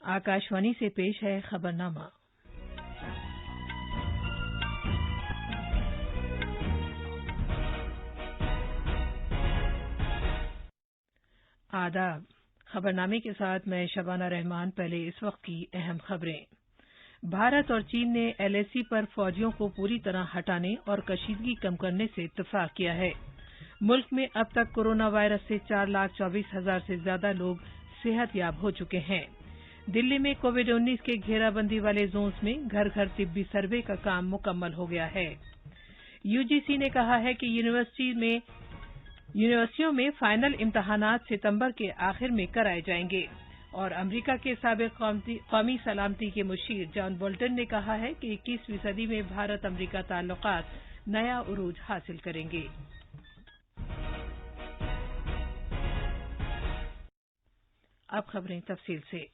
आकाशवाणी से पेश है खबरनामा। आदाब। खबरनामे के साथ मैं शबाना रहमान। पहले इस वक्त की अहम खबरें। भारत और चीन ने एलएसी पर फौजियों को पूरी तरह हटाने और कशीदगी कम करने से इत्तेफाक किया है। मुल्क में अब तक कोरोना वायरस से 4,24,000 से ज्यादा लोग सेहतयाब हो चुके हैं। दिल्ली में कोविड-19 के घेराबंदी वाले जोन्स में घर घर तिब्बी सर्वे का काम मुकम्मल हो गया है। यूजीसी ने कहा है कि यूनिवर्सिटियों में फाइनल इम्तहानात सितंबर के आखिर में कराए जाएंगे। और अमेरिका के साबिक कौमी सलामती के मुशीर जॉन बोल्टन ने कहा है कि 21वीं सदी में भारत अमेरिका ताल्लुकात नया उरूज हासिल करेंगे। अब खबरें तफसील से।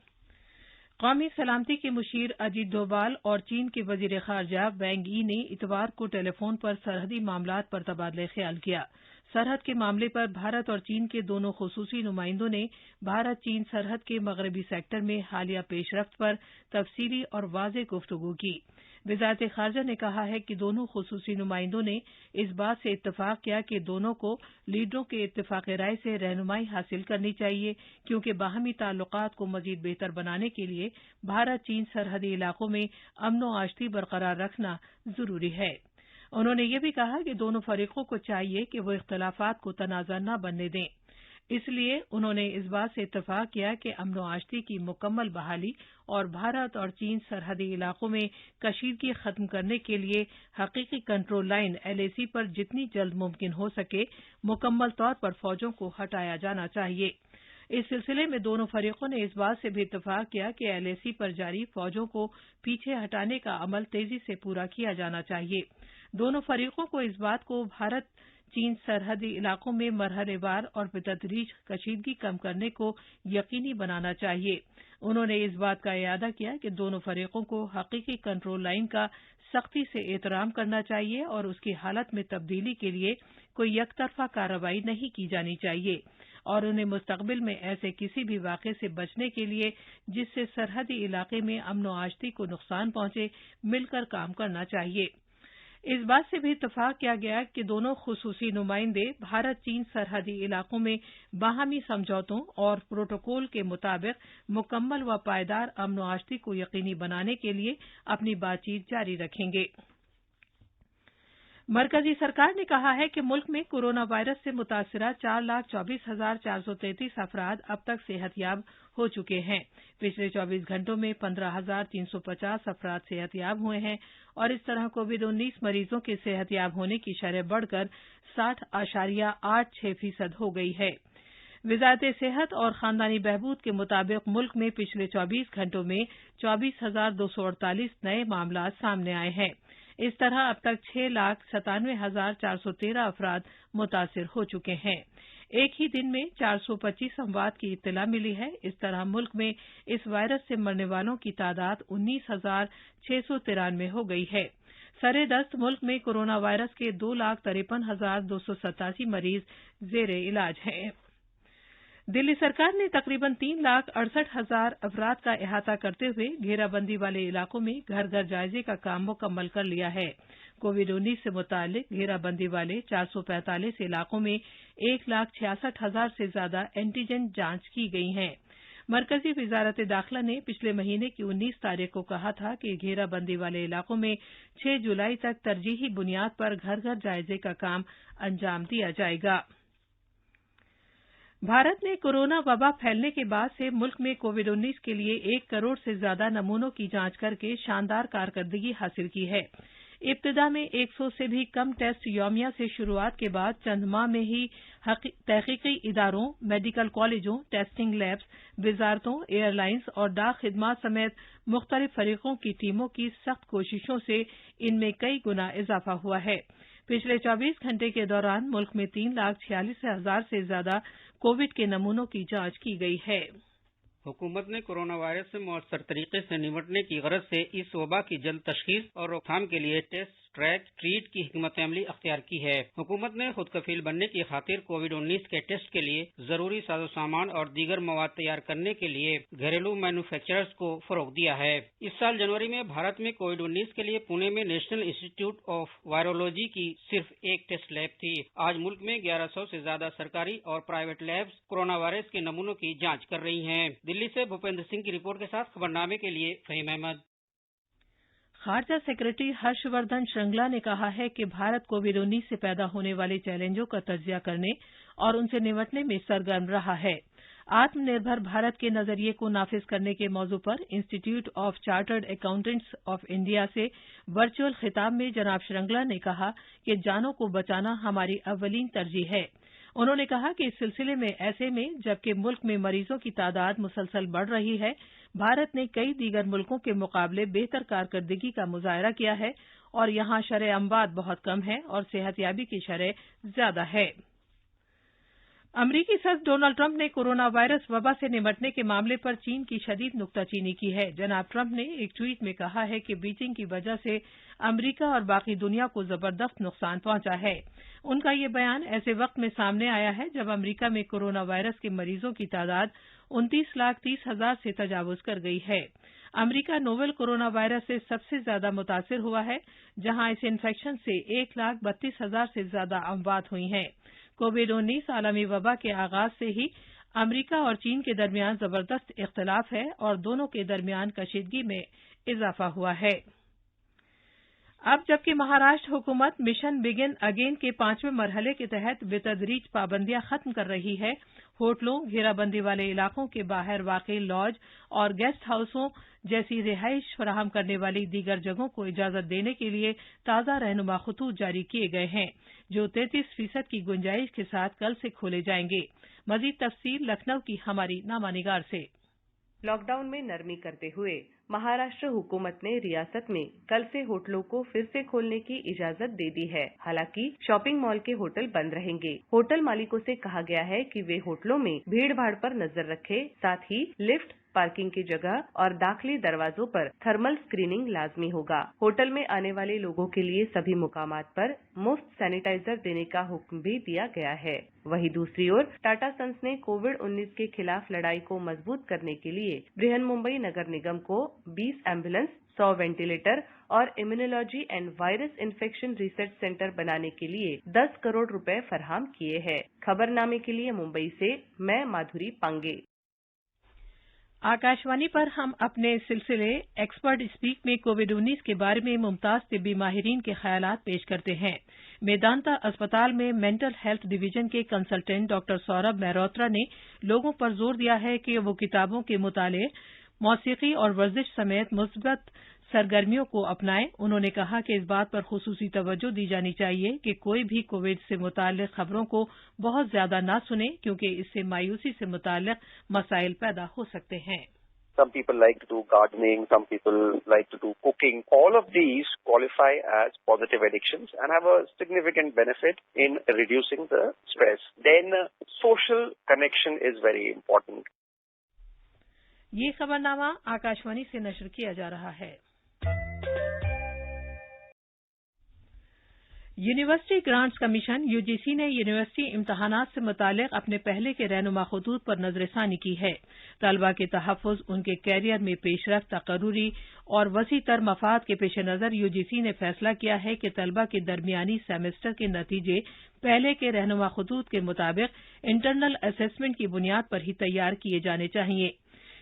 कौमी सलामती के मुशीर अजीत डोभाल और चीन के वजीर खारजा वैंग यी ने इतवार को टेलीफोन पर सरहदी मामलात पर तबादला ख्याल किया। सरहद के मामले पर भारत और चीन के दोनों खुसूसी नुमाइंदों ने भारत चीन सरहद के मगरबी सेक्टर में हालिया पेशरफ्त पर तफसीली और वाज़ेह गुफ्तगू की। वज़ारत खारजा ने कहा है कि दोनों खुसूसी नुमाइंदों ने इस बात से इत्तफाक किया कि दोनों को लीडरों के इत्तफाक राय से रहनुमाई हासिल करनी चाहिए, क्योंकि बाहमी ताल्लुकात को मजीद बेहतर बनाने के लिए भारत चीन सरहदी इलाकों में अमन व आश्ती बरकरार रखना जरूरी है। उन्होंने ये भी कहा कि दोनों फरीकों को चाहिए कि वो इख्तलाफात को तनाज़ा न बनने दें। इसलिए उन्होंने इस बात से इत्तफाक किया कि अमन व आश्ती की मुकम्मल बहाली और भारत और चीन सरहदी इलाकों में कशीदगी खत्म करने के लिए हकीकी कंट्रोल लाइन एलएसी पर जितनी जल्द मुमकिन हो सके मुकम्मल तौर पर फौजों को हटाया जाना चाहिए। इस सिलसिले में दोनों फरीकों ने इस बात से भी इत्तफाक किया कि एलएसी पर जारी फौजों को पीछे हटाने का अमल तेजी से पूरा किया जाना चाहिए। दोनों फरीकों को इस बात को भारत चीन सरहदी इलाकों में मरहलेवार और बेतदरीज कशीदगी कम करने को यकीनी बनाना चाहिए। उन्होंने इस बात का इयादा किया कि दोनों फरीकों को हकीकी कंट्रोल लाइन का सख्ती से एहतराम करना चाहिए और उसकी हालत में तब्दीली के लिए कोई यकतरफा कार्रवाई नहीं की जानी चाहिए और उन्हें मुस्तकबिल में ऐसे किसी भी वाक़े से बचने के लिए जिससे सरहदी इलाके में अमन व आश्ती को नुकसान पहुंचे मिलकर काम करना चाहिए। इस बात से भी इत्तफाक किया गया कि दोनों खुसूसी नुमाइंदे भारत चीन सरहदी इलाकों में बाहमी समझौतों और प्रोटोकॉल के मुताबिक मुकम्मल व पायदार अमन व आश्ती को यकीनी बनाने के लिए अपनी बातचीत जारी रखेंगे। मरकजी सरकार ने कहा है कि मुल्क में कोरोना वायरस से मुतासरा 4,24,433 अफराद अब तक सेहतयाब हो चुके हैं। पिछले 24 घंटों में 15,350 अफराद सेहतयाब हुए हैं और इस तरह कोविड-19 मरीजों के सेहतयाब होने की शरह बढ़कर 60.86% हो गई है। वज़ारत सेहत और खानदानी बहबूद के मुताबिक मुल्क में पिछले 24 घंटों में 24,248 नए मामला सामने आए हैं। इस तरह अब तक 6,97,413 अफराद मुतासिर हो चुके हैं। एक ही दिन में 425 अमवात की इत्तला मिली है। इस तरह मुल्क में इस वायरस से मरने वालों की तादाद 19,693 हो गई है। सरेदस्त मुल्क में कोरोना वायरस के 2,53,287 मरीज जेर इलाज हैं। दिल्ली सरकार ने तकरीबन 3,68,000 अफराद का अहाता करते हुए घेराबंदी वाले इलाकों में घर घर जायजे का काम मुकम्मल कर लिया है। कोविड-19 से मुतालिक घेराबंदी वाले 445 इलाकों में 1,66,000 से ज्यादा एंटीजन जांच की गई हैं। मरकजी वजारत दाखिला ने पिछले महीने की 19 तारीख को कहा था कि घेराबंदी वाले इलाकों में 6 जुलाई तक तरजीही बुनियाद पर घर घर जायजे का काम अंजाम दिया जाएगा। भारत ने कोरोना वबा फैलने के बाद से मुल्क में कोविड-19 के लिए 1 करोड़ से ज्यादा नमूनों की जांच करके शानदार कारकर्दगी हासिल की है। इब्तिदा में 100 से भी कम टेस्ट यौमिया से शुरुआत के बाद चंद माह में ही तहकीकी इदारों, मेडिकल कॉलेजों, टेस्टिंग लैब्स, वजारतों, एयरलाइंस और डाक खिदमात समेत मुख्तलिफ फरीकों की टीमों की सख्त कोशिशों से इनमें कई गुना इजाफा हुआ है। पिछले 24 घंटे के दौरान मुल्क में 3,46,000 से ज्यादा कोविड के नमूनों की जांच की गई है। حکومت نے کورونا وائرس سے مؤثر طریقے سے نمٹنے کی غرض سے اس وبا کی جلد تشخیص اور روک تھام کے لیے ٹیسٹ ٹریک ٹریٹ کی حکمت عملی اختیار کی ہے۔ حکومت نے خود کفیل بننے کی خاطر کووڈ-19 کے ٹیسٹ کے لیے ضروری ساز و سامان اور دیگر مواد تیار کرنے کے لیے گھریلو مینوفیکچررز کو فروغ دیا ہے۔ اس سال جنوری میں بھارت میں کووڈ-19 کے لیے پونے میں نیشنل انسٹی ٹیوٹ آف وائرولوجی کی صرف ایک ٹیسٹ لیب تھی۔ آج ملک میں 1100 سے زیادہ سرکاری اور پرائیویٹ لیبز کورونا وائرس کے نمونوں کی جانچ کر رہی ہیں۔ دلی سے بھوپیندر سنگھ کی رپورٹ کے ساتھ خبرنامے کے لیے فہیم احمد۔ خارجہ سیکرٹری ہرش وردھن شرنگلا نے کہا ہے کہ بھارت کووڈ-19 سے پیدا ہونے والے چیلنجوں کا تجزیہ کرنے اور ان سے نمٹنے میں سرگرم رہا ہے۔ آتم نربھر بھارت کے نظریے کو نافذ کرنے کے موضوع پر انسٹی ٹیوٹ of chartered accountants of India سے ورچوئل خطاب میں جناب شرنگلا نے کہا کہ جانوں کو بچانا ہماری اولین ترجیح ہے۔ انہوں نے کہا کہ اس سلسلے میں ایسے میں جبکہ ملک میں مریضوں کی تعداد مسلسل بڑھ رہی ہے، بھارت نے کئی دیگر ملکوں کے مقابلے بہتر کارکردگی کا مظاہرہ کیا ہے اور یہاں شرح اموات بہت کم ہے اور صحت یابی کی شرح زیادہ ہے۔ امریکی صدر ڈونلڈ ٹرمپ نے کورونا وائرس وبا سے نمٹنے کے معاملے پر چین کی شدید نکتہ چینی کی ہے۔ جناب ٹرمپ نے ایک ٹویٹ میں کہا ہے کہ بیجنگ کی وجہ سے امریکہ اور باقی دنیا کو زبردست نقصان پہنچا ہے۔ ان کا یہ بیان ایسے وقت میں سامنے آیا ہے جب امریکہ میں کورونا وائرس کے مریضوں کی تعداد 29,30,000 سے تجاوز کر گئی ہے۔ امریکہ نوول کورونا وائرس سے سب سے زیادہ متاثر ہوا ہے، جہاں اس انفیکشن سے 1,32,000 سے زیادہ اموات ہوئی ہیں۔ کووڈ-19 عالمی وبا کے آغاز سے ہی امریکہ اور چین کے درمیان زبردست اختلاف ہے اور دونوں کے درمیان کشیدگی میں اضافہ ہوا ہے۔ اب جبکہ مہاراشٹر حکومت مشن بگن اگین کے 5ویں مرحلے کے تحت بتدریج پابندیاں ختم کر رہی ہے، ہوٹلوں، گھیرا بندی والے علاقوں کے باہر واقع لاج اور گیسٹ ہاؤسوں جیسی رہائش فراہم کرنے والی دیگر جگہوں کو اجازت دینے کے لیے تازہ رہنما خطوط جاری کیے گئے ہیں، جو 33% کی گنجائش کے ساتھ کل سے کھولے جائیں گے۔ مزید تفصیل لکھنؤ کی ہماری نامہ نگار سے۔ لاک ڈاؤن میں نرمی کرتے ہوئے مہاراشٹر حکومت نے ریاست میں کل سے ہوٹلوں کو پھر سے کھولنے کی اجازت دے دی ہے۔ حالانکہ شاپنگ مال کے ہوٹل بند رہیں گے۔ ہوٹل مالکوں سے کہا گیا ہے کہ وہ ہوٹلوں میں بھیڑ بھاڑ پر نظر رکھے، ساتھ ہی لفٹ، پارکنگ کی جگہ اور داخلی دروازوں پر تھرمل اسکریننگ لازمی ہوگا۔ ہوٹل میں آنے والے لوگوں کے لیے سبھی مقامات پر مفت سینیٹائزر دینے کا حکم بھی دیا گیا ہے۔ وہیں دوسری اور ٹاٹا سنس نے کووڈ-19 کے خلاف لڑائی کو مضبوط کرنے کے لیے برہن ممبئی نگر نگم کو 20 ایمبولینس، 100 وینٹیلیٹر اور immunology and virus infection research centre بنانے کے لیے 10 کروڑ روپے فراہم کیے ہیں۔ خبرنامے کے لیے ممبئی سے میں مادھوری پانگے۔ آکاشوانی پر ہم اپنے سلسلے ایکسپرٹ اسپیک میں کووڈ-19 کے بارے میں ممتاز طبی ماہرین کے خیالات پیش کرتے ہیں۔ میدانتا اسپتال میں مینٹل ہیلتھ ڈویژن کے کنسلٹنٹ ڈاکٹر سوربھ مہروترا نے لوگوں پر زور دیا ہے کہ وہ کتابوں کے مطالعے، موسیقی اور ورزش سمیت مثبت سرگرمیوں کو اپنائیں۔ انہوں نے کہا کہ اس بات پر خصوصی توجہ دی جانی چاہیے کہ کوئی بھی کووڈ سے متعلق خبروں کو بہت زیادہ نہ سنیں، کیونکہ اس سے مایوسی سے متعلق مسائل پیدا ہو سکتے ہیں۔ Some people like to do gardening, some people like to do cooking. All of these qualify as positive addictions and have a significant benefit in reducing the stress. Then social connection is very important. یہ خبرنامہ آکاشوانی سے نشر کیا جا رہا ہے۔ University grants commission (UGC) نے university امتحانات سے متعلق اپنے پہلے کے رہنما خطوط پر نظر ثانی کی ہے۔ طلباء کے تحفظ، ان کے کیریئر میں پیش رفت، تقرری اور وسیع تر مفاد کے پیش نظر UGC نے فیصلہ کیا ہے کہ طلباء کے درمیانی سیمسٹر کے نتیجے پہلے کے رہنما خطوط کے مطابق انٹرنل اسیسمنٹ کی بنیاد پر ہی تیار کیے جانے چاہیے۔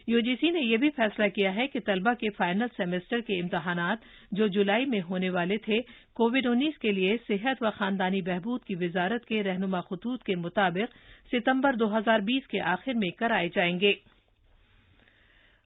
UGC نے یہ بھی فیصلہ کیا ہے کہ طلباء کے فائنل سیمسٹر کے امتحانات جو جولائی میں ہونے والے تھے، کووڈ-19 کے لیے صحت و خاندانی بہبود کی وزارت کے رہنما خطوط کے مطابق ستمبر 2020 کے آخر میں کرائے جائیں گے۔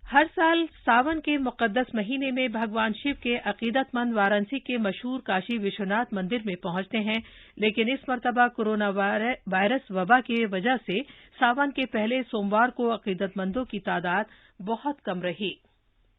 ہر سال ساون کے مقدس مہینے میں بھگوان شیو کے عقیدت مند وارانسی کے مشہور کاشی وشوناتھ مندر میں پہنچتے ہیں، لیکن اس مرتبہ کورونا وائرس وبا کی وجہ سے ساون کے پہلے سوموار کو عقیدت مندوں کی تعداد بہت کم رہی۔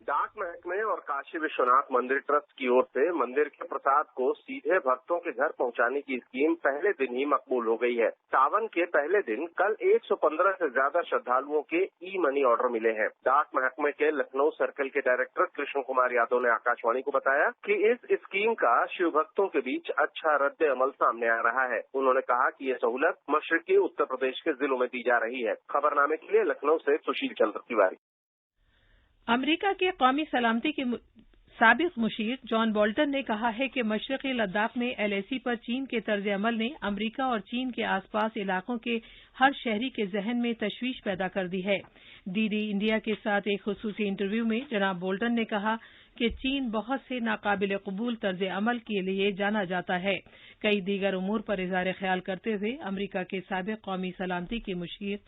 डाक महकमे और काशी विश्वनाथ मंदिर ट्रस्ट की ओर से मंदिर के प्रसाद को सीधे भक्तों के घर पहुंचाने की स्कीम पहले दिन ही मकबूल हो गई है। सावन के पहले दिन कल 115 से ज्यादा श्रद्धालुओं के ई मनी ऑर्डर मिले हैं। डाक महकमे के लखनऊ सर्कल के डायरेक्टर कृष्ण कुमार यादव ने आकाशवाणी को बताया कि इस स्कीम का शिव भक्तों के बीच अच्छा रद्द अमल सामने आ रहा है। उन्होंने कहा कि ये सहूलत मशरकी उत्तर प्रदेश के जिलों में दी जा रही है। खबरनामे के लिए लखनऊ से सुशील चंद्र तिवारी। अमेरिका के कौमी सलामती के साबिक मुशीर जॉन बोल्टन ने कहा है कि मशरकी लद्दाख में एलएसी पर चीन के तर्ज अमल ने अमेरिका और चीन के आसपास इलाकों के हर शहरी के जहन में तशवीश पैदा कर दी है। डीडी इंडिया के साथ एक खुसूसी इंटरव्यू में जनाब बोल्टन ने कहा कि चीन बहुत से नाकाबिल कबूल तर्ज अमल के लिए जाना जाता है। कई दीगर उमूर पर इज़हार ख्याल करते हुए अमेरिका के साबिक कौमी सलामती के मुशीर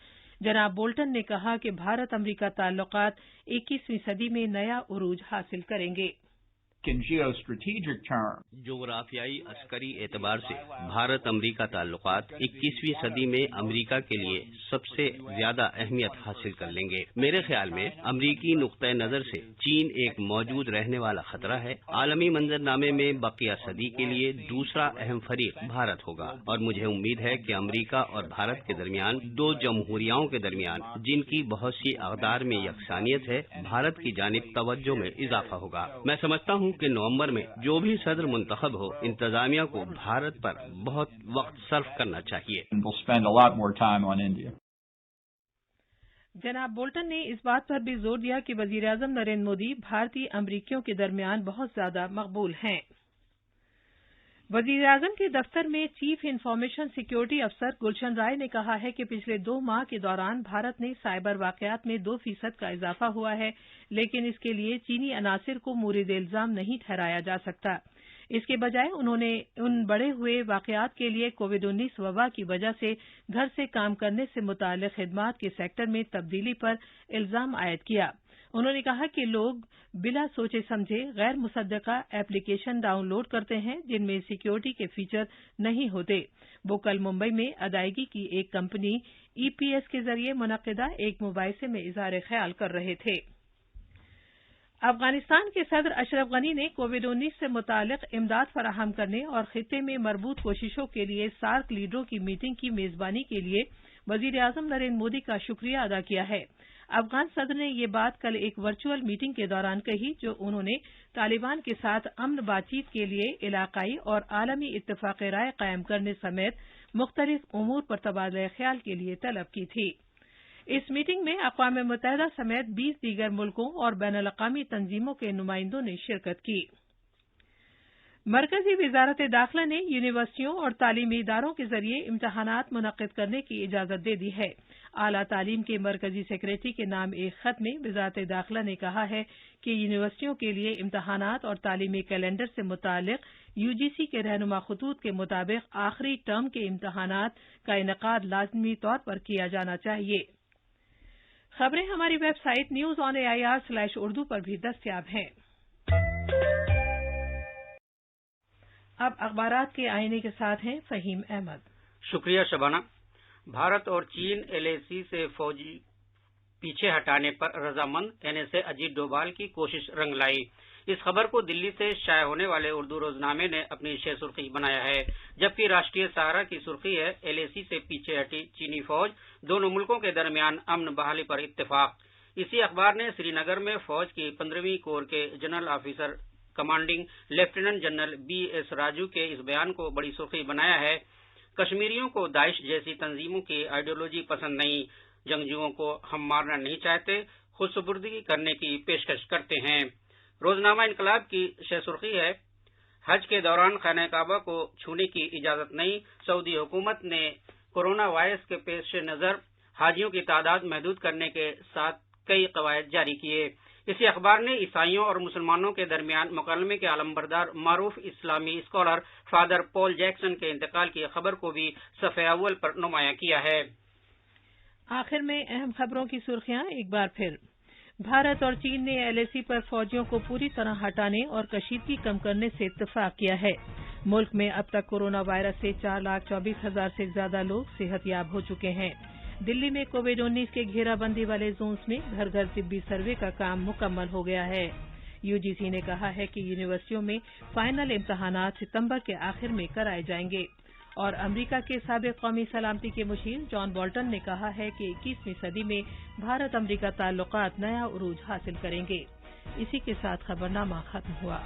जनाब बोल्टन ने कहा कि भारत अमेरिका ताल्लुकात 21वीं सदी में नया उरूज हासिल करेंगे। In geostrategic terms, जोग्राफियाई अस्करी एतबार से भारत अमेरिका ताल्लुकात 21वीं सदी में अमेरिका के लिए सबसे ज्यादा अहमियत हासिल कर लेंगे। मेरे ख्याल में अमेरिकी नुक्ता नजर से चीन एक मौजूद रहने वाला खतरा है। आलमी मंजरनामे में बकिया सदी के लिए दूसरा अहम फरीक भारत होगा और मुझे उम्मीद है कि अमेरिका और भारत के दरमियान दो जमहूरियाओं के दरमियान जिनकी बहुत सी अक़दार में यकसानियत है, भारत की जानिब तवज्जो में इजाफा होगा। मैं समझता हूँ कि नवंबर में जो भी सदर मुंतखब हो, इंतजामिया को भारत पर बहुत वक्त सर्फ करना चाहिए। जनाब बोल्टन ने इस बात पर भी जोर दिया कि वज़ीर-ए-आज़म नरेंद्र मोदी भारतीय अमरीकियों के दरमियान बहुत ज्यादा मकबूल हैं। वज़ीर-ए-आज़म के दफ्तर में चीफ इंफॉर्मेशन सिक्योरिटी अफसर गुलशन राय ने कहा है कि पिछले 2 माह के दौरान भारत में साइबर वाक़यात में 2% का इजाफा हुआ है, लेकिन इसके लिए चीनी अनासिर को मूरिद इल्जाम नहीं ठहराया जा सकता। इसके बजाय उन्होंने उन बढ़े हुए वाक़यात के लिए कोविड-19 वबा की वजह से घर से काम करने से मुताल्लिक़ खिदमात के सेक्टर में तब्दीली पर इल्जाम आयद किया। उन्होंने कहा कि लोग बिला सोचे समझे गैर मुसद्दका एप्लीकेशन डाउनलोड करते हैं जिनमें सिक्योरिटी के फीचर नहीं होते। वो कल मुंबई में अदायगी की एक कंपनी ईपीएस के जरिए मुनक़िदा एक मुबाहिसे में इज़हार ख्याल कर रहे थे। अफगानिस्तान के सदर अशरफ गनी ने कोविड-19 से मुताल्लिक़ इमदाद फराहम करने और खित्ते में मरबूत कोशिशों के लिए सार्क लीडरों की मीटिंग की मेजबानी के लिए वज़ीर-ए-आज़म नरेंद्र मोदी का शुक्रिया अदा किया है। अफगान सदर ने ये बात कल एक वर्चुअल मीटिंग के दौरान कही, जो उन्होंने तालिबान के साथ अमन बातचीत के लिए इलाकाई और आलमी इत्तेफ़ाक़ राय कायम करने समेत मुख्तलिफ उमूर पर तबादला ख्याल के लिए तलब की थी। इस मीटिंग में अक़वाम मुत्तहिदा समेत 20 दीगर मुल्कों और बैनुल-अक़वामी तंजीमों के नुमाइंदों ने शिरकत की। मरकजी वज़ारत दाखिला ने यूनिवर्सिटियों और तालीमी इदारों के जरिए इम्तहानात मुनक़्क़िद करने की इजाज़त दे दी है। आला तालीम के मरकजी सेक्रेटरी के नाम एक खत में वज़ारत दाखिला ने कहा है कि यूनिवर्सिटियों के लिए इम्तहानात और तालीमी कैलेंडर से मुताल्लिक़ यूजीसी के रहनुमा खतूत के मुताबिक आखिरी टर्म के इम्तहानात का इनेकाद लाज़मी तौर पर किया जाना चाहिए। खबरें हमारी वेबसाइट news.on.air/urdu पर भी दस्तयाब हैं। अब अखबारात के आईने के साथ हैं फहीम अहमद। शुक्रिया शबाना। भारत और चीन एलएसी से फौजी पीछे हटाने पर रजामंद कहने से अजीत डोभाल की कोशिश रंग लाई। इस खबर को दिल्ली से शाये होने वाले उर्दू रोजनामे ने अपनी शे सुर्खी बनाया है, जबकि राष्ट्रीय सहारा की सुर्खी है एलएसी से पीछे हटी चीनी फौज, दोनों मुल्कों के दरमियान अमन बहाली पर इत्तेफाक। इसी अखबार ने श्रीनगर में फौज की 15वीं कोर के general officer commanding lieutenant general BS Raju के इस बयान को बड़ी सुर्खी बनाया है। कश्मीरियों को दाइश जैसी तंजीमों की आइडियोलॉजी पसंद नहीं, जंगजुओं को हम मारना नहीं चाहते, खुदसुपुर्दगी करने की पेशकश करते हैं। रोजनामा इनकलाब की शे सुर्खी है हज के दौरान खाना काबा को छूने की इजाजत नहीं, सऊदी हुकूमत ने कोरोना वायरस के पेश नजर हाजियों की तादाद महदूद करने के साथ कई कवायद जारी किए। इसी अखबार ने ईसाइयों और मुसलमानों के दरमियान मुकालमे के आलमबरदार मारूफ इस्लामी स्कॉलर फादर पॉल जैक्सन के इंतकाल की खबर को भी सफ़े अव्वल पर नुमाया किया है। आखिर में अहम खबरों की सुर्खियां एक बार फिर। भारत और चीन ने एलएसी पर फौजियों को पूरी तरह हटाने और कशीदगी कम करने से इत्तेफाक किया है। मुल्क में अब तक कोरोना वायरस से 4,24,000 से ज्यादा लोग सेहतयाब हो चुके हैं। दिल्ली में कोविड-19 के घेराबंदी वाले जोन्स में घर घर तिब्बी सर्वे का काम मुकम्मल हो गया है। यूजीसी ने कहा है कि यूनिवर्सिटियों में फाइनल इम्तहानात सितंबर के आखिर में कराए जाएंगे। और अमेरिका के साबिक कौमी सलामती के मुशीर जॉन बोल्टन ने कहा है कि 21वीं सदी में भारत अमेरिका ताल्लुकात नया उरूज हासिल करेंगे। इसी के साथ खबरनामा खत्म हुआ।